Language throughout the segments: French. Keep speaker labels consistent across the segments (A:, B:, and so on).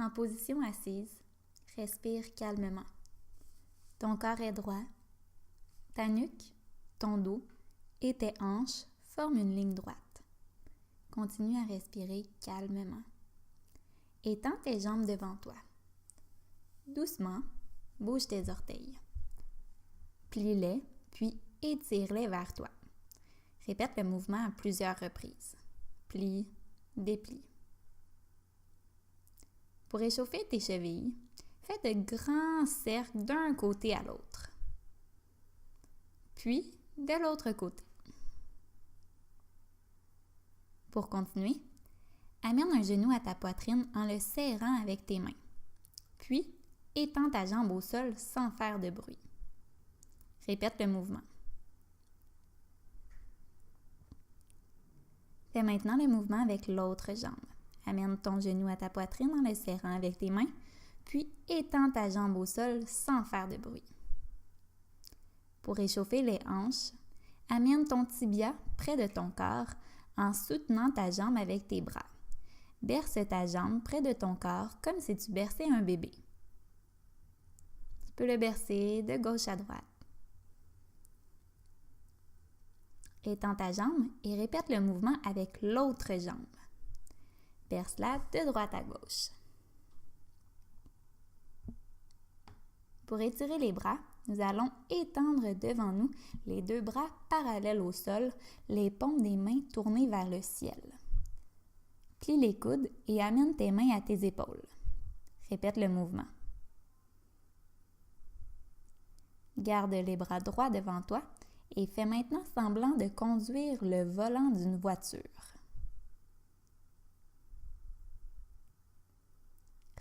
A: En position assise, respire calmement. Ton corps est droit. Ta nuque, ton dos et tes hanches forment une ligne droite. Continue à respirer calmement. Étends tes jambes devant toi. Doucement, bouge tes orteils. Plie-les, puis étire-les vers toi. Répète le mouvement à plusieurs reprises. Plie, déplie. Pour échauffer tes chevilles, fais de grands cercles d'un côté à l'autre. Puis, de l'autre côté. Pour continuer, amène un genou à ta poitrine en le serrant avec tes mains. Puis, étends ta jambe au sol sans faire de bruit. Répète le mouvement. Fais maintenant le mouvement avec l'autre jambe. Amène ton genou à ta poitrine en le serrant avec tes mains, puis étends ta jambe au sol sans faire de bruit. Pour réchauffer les hanches, amène ton tibia près de ton corps en soutenant ta jambe avec tes bras. Berce ta jambe près de ton corps comme si tu berçais un bébé. Tu peux le bercer de gauche à droite. Étends ta jambe et répète le mouvement avec l'autre jambe. Berce-la de droite à gauche. Pour étirer les bras, nous allons étendre devant nous les deux bras parallèles au sol, les paumes des mains tournées vers le ciel. Plie les coudes et amène tes mains à tes épaules. Répète le mouvement. Garde les bras droits devant toi et fais maintenant semblant de conduire le volant d'une voiture.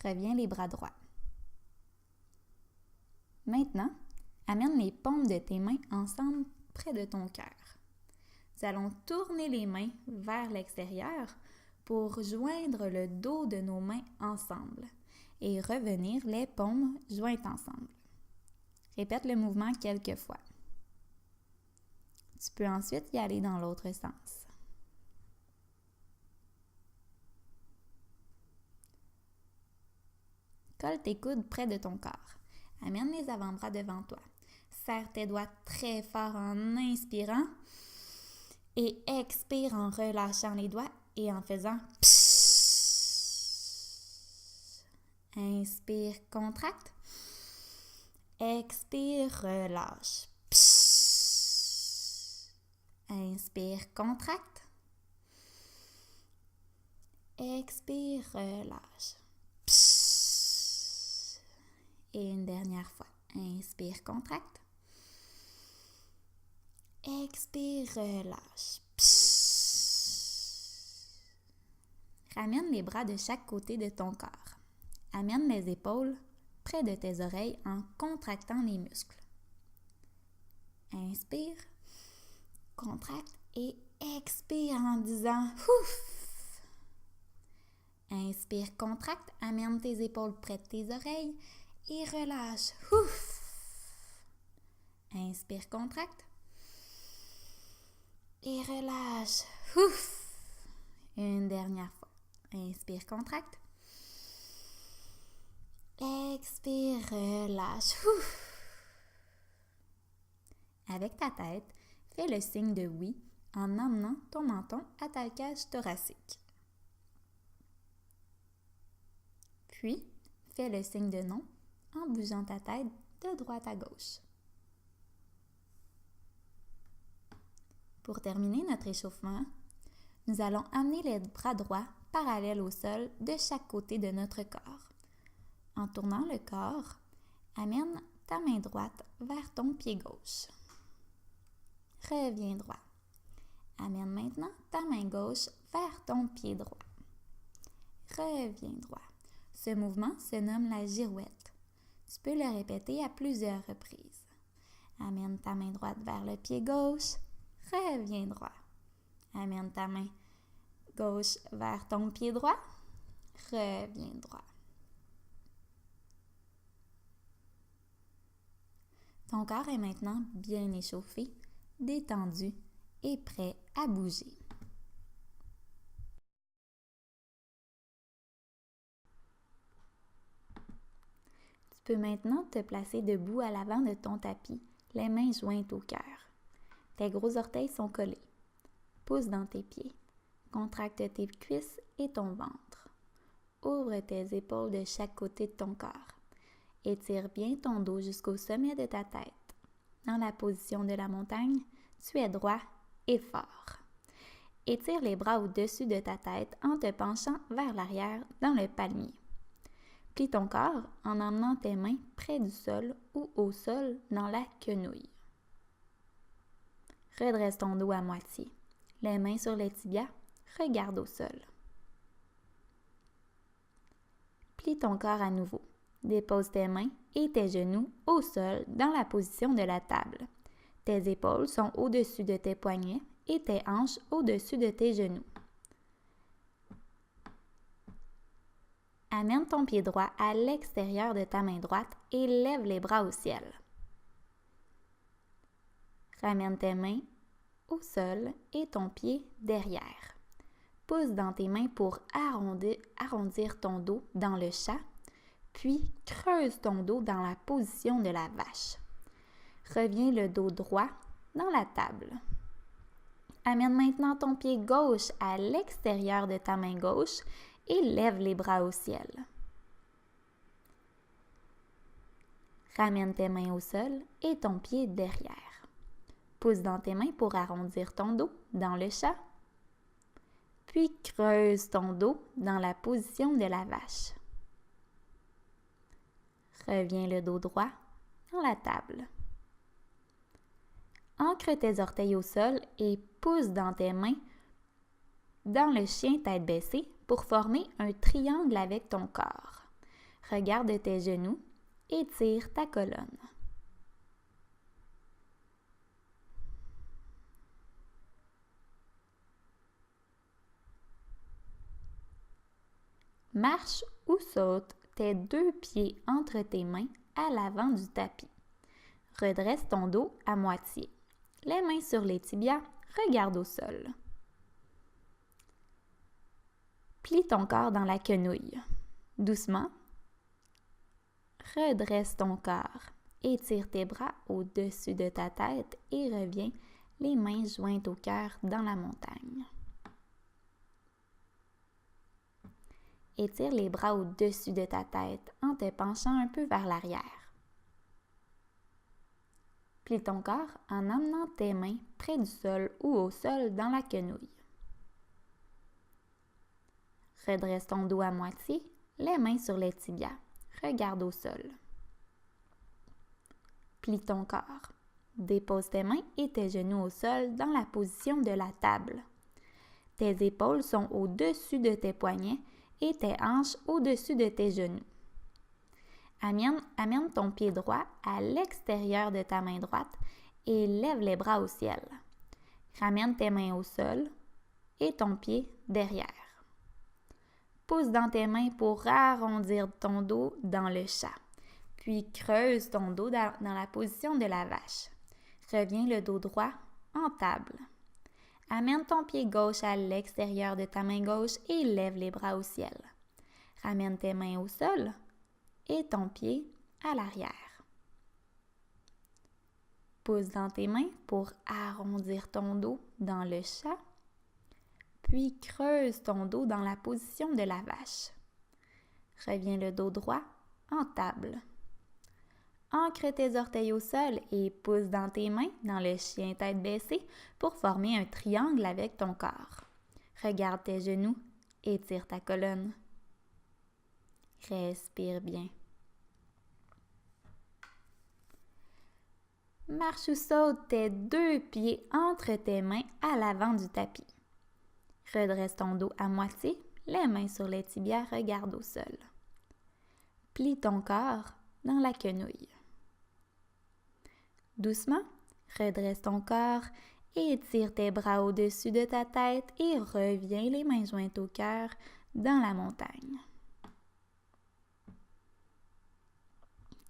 A: Reviens les bras droits. Maintenant, amène les paumes de tes mains ensemble près de ton cœur. Nous allons tourner les mains vers l'extérieur pour joindre le dos de nos mains ensemble et revenir les paumes jointes ensemble. Répète le mouvement quelques fois. Tu peux ensuite y aller dans l'autre sens. Colle tes coudes près de ton corps. Amène les avant-bras devant toi. Serre tes doigts très fort en inspirant et expire en relâchant les doigts et en faisant psss. Inspire, contracte. Expire, relâche. Psss. Inspire, contracte. Expire, relâche. Psss. Et une dernière fois. Inspire, contracte. Expire, relâche. Psss. Ramène les bras de chaque côté de ton corps. Amène les épaules près de tes oreilles en contractant les muscles. Inspire, contracte et expire en disant « ouf ». Inspire, contracte, amène tes épaules près de tes oreilles et relâche « ouf ». Inspire, contracte et relâche « ouf ». Une dernière fois. Inspire, contracte. Expire, relâche. Ouf. Avec ta tête, fais le signe de oui en emmenant ton menton à ta cage thoracique. Puis, fais le signe de non en bougeant ta tête de droite à gauche. Pour terminer notre échauffement, nous allons amener les bras droits parallèles au sol de chaque côté de notre corps. En tournant le corps, amène ta main droite vers ton pied gauche. Reviens droit. Amène maintenant ta main gauche vers ton pied droit. Reviens droit. Ce mouvement se nomme la girouette. Tu peux le répéter à plusieurs reprises. Amène ta main droite vers le pied gauche. Reviens droit. Amène ta main gauche vers ton pied droit. Reviens droit. Ton corps est maintenant bien échauffé, détendu et prêt à bouger. peux maintenant te placer debout à l'avant de ton tapis, les mains jointes au cœur. Tes gros orteils sont collés. Pousse dans tes pieds. Contracte tes cuisses et ton ventre. Ouvre tes épaules de chaque côté de ton corps. Étire bien ton dos jusqu'au sommet de ta tête. Dans la position de la montagne, tu es droit et fort. Étire les bras au-dessus de ta tête en te penchant vers l'arrière dans le palmier. Plie ton corps en emmenant tes mains près du sol ou au sol dans la quenouille. Redresse ton dos à moitié. Les mains sur les tibias, regarde au sol. Plie ton corps à nouveau. Dépose tes mains et tes genoux au sol dans la position de la table. Tes épaules sont au-dessus de tes poignets et tes hanches au-dessus de tes genoux. Amène ton pied droit à l'extérieur de ta main droite et lève les bras au ciel. Ramène tes mains au sol et ton pied derrière. Pousse dans tes mains pour arrondir ton dos dans le chat, puis creuse ton dos dans la position de la vache. Reviens le dos droit dans la table. Amène maintenant ton pied gauche à l'extérieur de ta main gauche et lève les bras au ciel. Ramène tes mains au sol et ton pied derrière. Pousse dans tes mains pour arrondir ton dos dans le chat, puis creuse ton dos dans la position de la vache. Reviens le dos droit dans la table. Ancre tes orteils au sol et pousse dans tes mains dans le chien tête baissée pour former un triangle avec ton corps. Regarde tes genoux, étire ta colonne. Marche ou saute tes deux pieds entre tes mains à l'avant du tapis. Redresse ton dos à moitié. Les mains sur les tibias, regarde au sol. Plie ton corps dans la quenouille. Doucement, redresse ton corps. Étire tes bras au-dessus de ta tête et reviens les mains jointes au cœur dans la montagne. Étire les bras au-dessus de ta tête en te penchant un peu vers l'arrière. Plie ton corps en amenant tes mains près du sol ou au sol dans la quenouille. Redresse ton dos à moitié, les mains sur les tibias. Regarde au sol. Plie ton corps. Dépose tes mains et tes genoux au sol dans la position de la table. Tes épaules sont au-dessus de tes poignets et tes hanches au-dessus de tes genoux. Amène ton pied droit à l'extérieur de ta main droite et lève les bras au ciel. Ramène tes mains au sol et ton pied derrière. Pousse dans tes mains pour arrondir ton dos dans le chat, puis creuse ton dos dans la position de la vache. Reviens le dos droit en table. Amène ton pied gauche à l'extérieur de ta main gauche et lève les bras au ciel. Ramène tes mains au sol et ton pied à l'arrière. Pousse dans tes mains pour arrondir ton dos dans le chat, puis creuse ton dos dans la position de la vache. Reviens le dos droit en table. Ancre tes orteils au sol et pousse dans tes mains dans le chien tête baissée pour former un triangle avec ton corps. Regarde tes genoux, étire ta colonne. Respire bien. Marche ou saute tes deux pieds entre tes mains à l'avant du tapis. Redresse ton dos à moitié, les mains sur les tibias, regarde au sol. Plie ton corps dans la quenouille. Doucement, redresse ton corps et étire tes bras au-dessus de ta tête et reviens les mains jointes au cœur dans la montagne.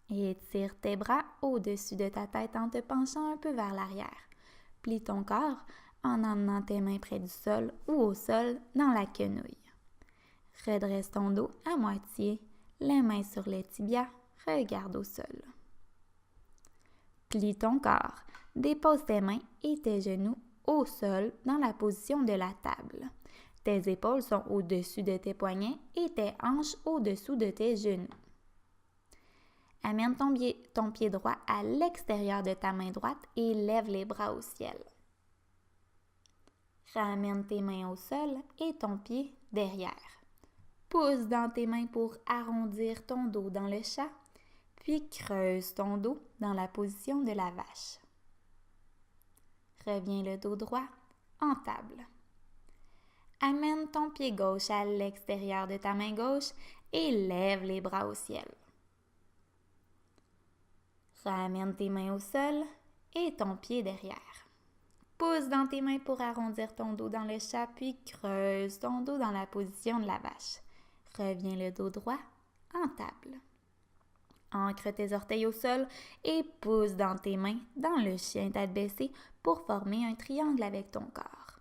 A: Et étire tes bras au-dessus de ta tête en te penchant un peu vers l'arrière. Plie ton corps en emmenant tes mains près du sol ou au sol dans la quenouille. Redresse ton dos à moitié, les mains sur les tibias, regarde au sol. Plie ton corps, dépose tes mains et tes genoux au sol dans la position de la table. Tes épaules sont au-dessus de tes poignets et tes hanches au-dessous de tes genoux. Amène ton pied droit à l'extérieur de ta main droite et lève les bras au ciel. Ramène tes mains au sol et ton pied derrière. Pousse dans tes mains pour arrondir ton dos dans le chat, puis creuse ton dos dans la position de la vache. Reviens le dos droit en table. Amène ton pied gauche à l'extérieur de ta main gauche et lève les bras au ciel. Ramène tes mains au sol et ton pied derrière. Pousse dans tes mains pour arrondir ton dos dans le chat, puis creuse ton dos dans la position de la vache. Reviens le dos droit en table. Ancre tes orteils au sol et pousse dans tes mains dans le chien tête baissée pour former un triangle avec ton corps.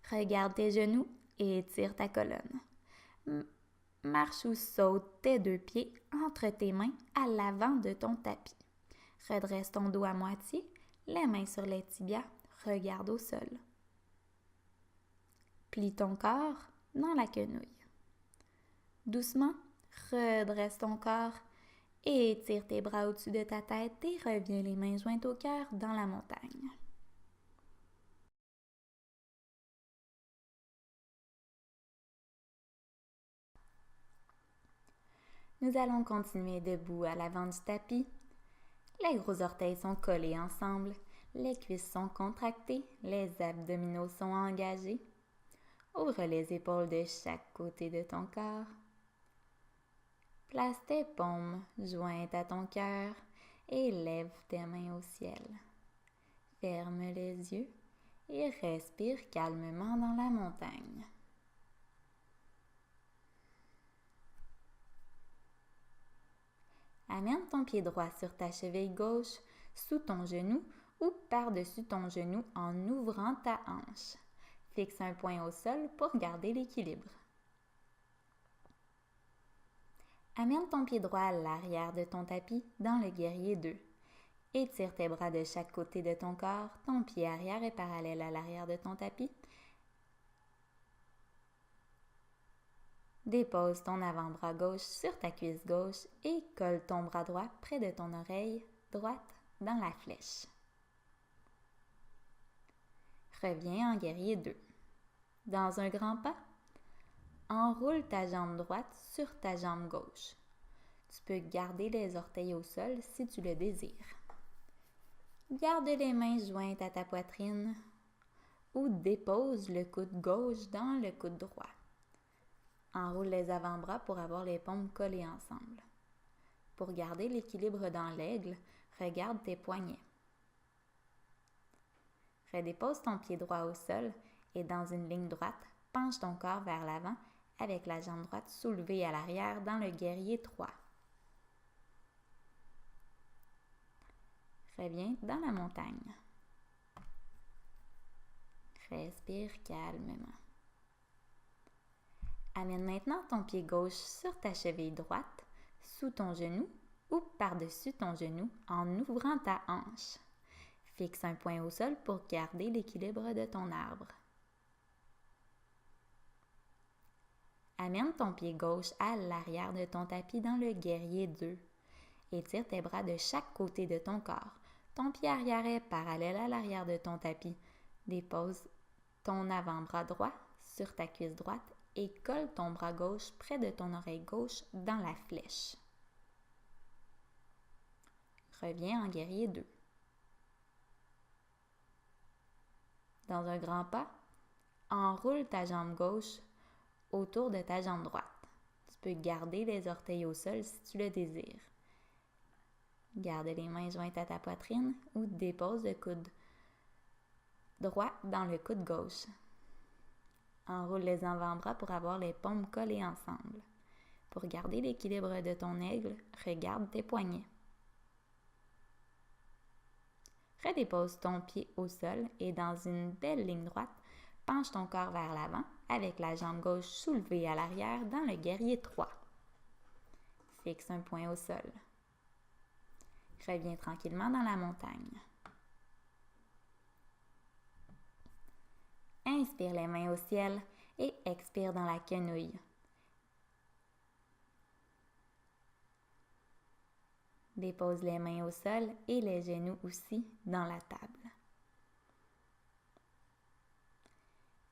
A: Regarde tes genoux et étire ta colonne. Marche ou saute tes deux pieds entre tes mains à l'avant de ton tapis. Redresse ton dos à moitié, les mains sur les tibias, regarde au sol. Plie ton corps dans la quenouille. Doucement, redresse ton corps et étire tes bras au-dessus de ta tête et reviens les mains jointes au cœur dans la montagne. Nous allons continuer debout à l'avant du tapis. Les gros orteils sont collés ensemble, les cuisses sont contractées, les abdominaux sont engagés. Ouvre les épaules de chaque côté de ton corps. Place tes paumes jointes à ton cœur et lève tes mains au ciel. Ferme les yeux et respire calmement dans la montagne. Amène ton pied droit sur ta cheville gauche, sous ton genou ou par-dessus ton genou en ouvrant ta hanche. Fixe un point au sol pour garder l'équilibre. Amène ton pied droit à l'arrière de ton tapis dans le guerrier 2. Étire tes bras de chaque côté de ton corps. Ton pied arrière est parallèle à l'arrière de ton tapis. Dépose ton avant-bras gauche sur ta cuisse gauche et colle ton bras droit près de ton oreille droite dans la flèche. Reviens en guerrier 2. Dans un grand pas, enroule ta jambe droite sur ta jambe gauche. Tu peux garder les orteils au sol si tu le désires. Garde les mains jointes à ta poitrine ou dépose le coude gauche dans le coude droit. Enroule les avant-bras pour avoir les paumes collées ensemble. Pour garder l'équilibre dans l'aigle, regarde tes poignets. Redépose ton pied droit au sol et dans une ligne droite, penche ton corps vers l'avant avec la jambe droite soulevée à l'arrière dans le guerrier 3. Reviens dans la montagne. Respire calmement. Amène maintenant ton pied gauche sur ta cheville droite, sous ton genou ou par-dessus ton genou en ouvrant ta hanche. Fixe un point au sol pour garder l'équilibre de ton arbre. Amène ton pied gauche à l'arrière de ton tapis dans le guerrier 2. Étire tes bras de chaque côté de ton corps. Ton pied arrière est parallèle à l'arrière de ton tapis. Dépose ton avant-bras droit sur ta cuisse droite et colle ton bras gauche près de ton oreille gauche dans la flèche. Reviens en guerrier 2. Dans un grand pas, enroule ta jambe gauche autour de ta jambe droite. Tu peux garder les orteils au sol si tu le désires. Garde les mains jointes à ta poitrine ou dépose le coude droit dans le coude gauche. Enroule les avant-bras pour avoir les paumes collées ensemble. Pour garder l'équilibre de ton aigle, regarde tes poignets. Redépose ton pied au sol et dans une belle ligne droite, penche ton corps vers l'avant avec la jambe gauche soulevée à l'arrière dans le guerrier 3. Fixe un point au sol. Reviens tranquillement dans la montagne. Inspire les mains au ciel et expire dans la quenouille. Dépose les mains au sol et les genoux aussi dans la table.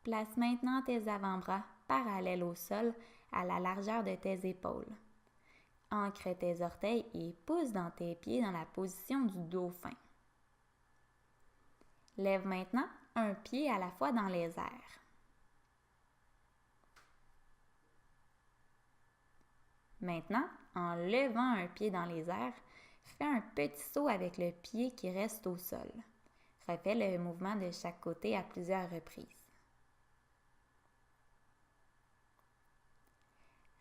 A: Place maintenant tes avant-bras parallèles au sol à la largeur de tes épaules. Ancre tes orteils et pousse dans tes pieds dans la position du dauphin. Lève maintenant un pied à la fois dans les airs. Maintenant, en levant un pied dans les airs, fais un petit saut avec le pied qui reste au sol. Refais le mouvement de chaque côté à plusieurs reprises.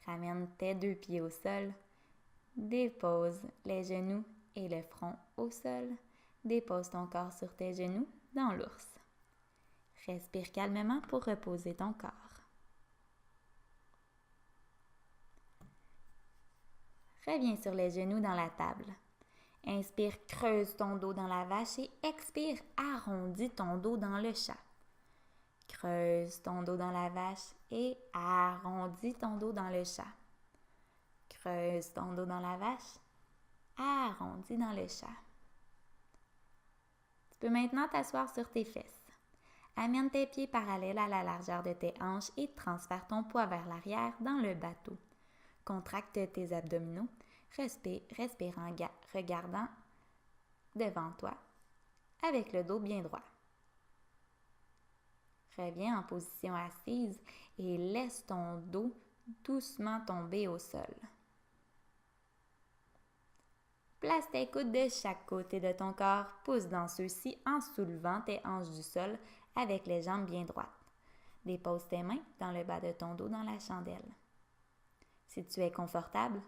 A: Ramène tes deux pieds au sol. Dépose les genoux et le front au sol. Dépose ton corps sur tes genoux dans l'ours. Respire calmement pour reposer ton corps. Reviens sur les genoux dans la table. Inspire, creuse ton dos dans la vache et expire, arrondis ton dos dans le chat. Creuse ton dos dans la vache et arrondis ton dos dans le chat. Creuse ton dos dans la vache, arrondis dans le chat. Tu peux maintenant t'asseoir sur tes fesses. Amène tes pieds parallèles à la largeur de tes hanches et transfère ton poids vers l'arrière dans le bateau. Contracte tes abdominaux. Respire en regardant devant toi avec le dos bien droit. Reviens en position assise et laisse ton dos doucement tomber au sol. Place tes coudes de chaque côté de ton corps, pousse dans ceux-ci en soulevant tes hanches du sol avec les jambes bien droites. Dépose tes mains dans le bas de ton dos dans la chandelle. Si tu es confortable,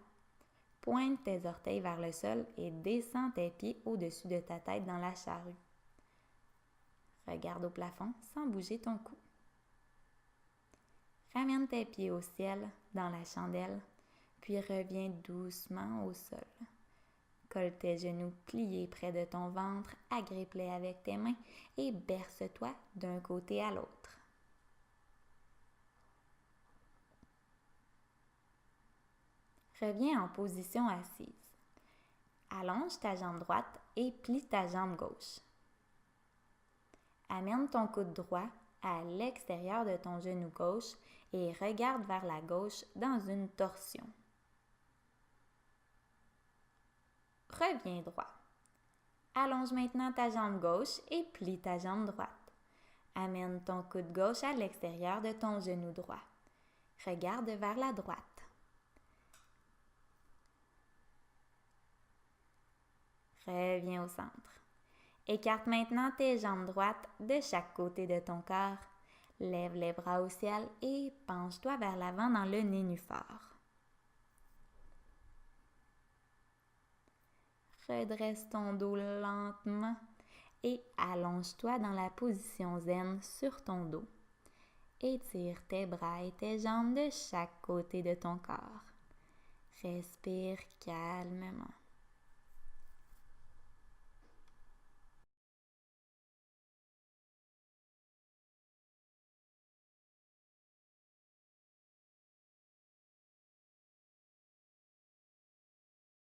A: pointe tes orteils vers le sol et descends tes pieds au-dessus de ta tête dans la charrue. Regarde au plafond sans bouger ton cou. Ramène tes pieds au ciel dans la chandelle, puis reviens doucement au sol. Colle tes genoux pliés près de ton ventre, agrippe-les avec tes mains et berce-toi d'un côté à l'autre. Reviens en position assise. Allonge ta jambe droite et plie ta jambe gauche. Amène ton coude droit à l'extérieur de ton genou gauche et regarde vers la gauche dans une torsion. Reviens droit. Allonge maintenant ta jambe gauche et plie ta jambe droite. Amène ton coude gauche à l'extérieur de ton genou droit. Regarde vers la droite. Reviens au centre. Écarte maintenant tes jambes droites de chaque côté de ton corps. Lève les bras au ciel et penche-toi vers l'avant dans le nénuphar. Redresse ton dos lentement et allonge-toi dans la position zen sur ton dos. Étire tes bras et tes jambes de chaque côté de ton corps. Respire calmement.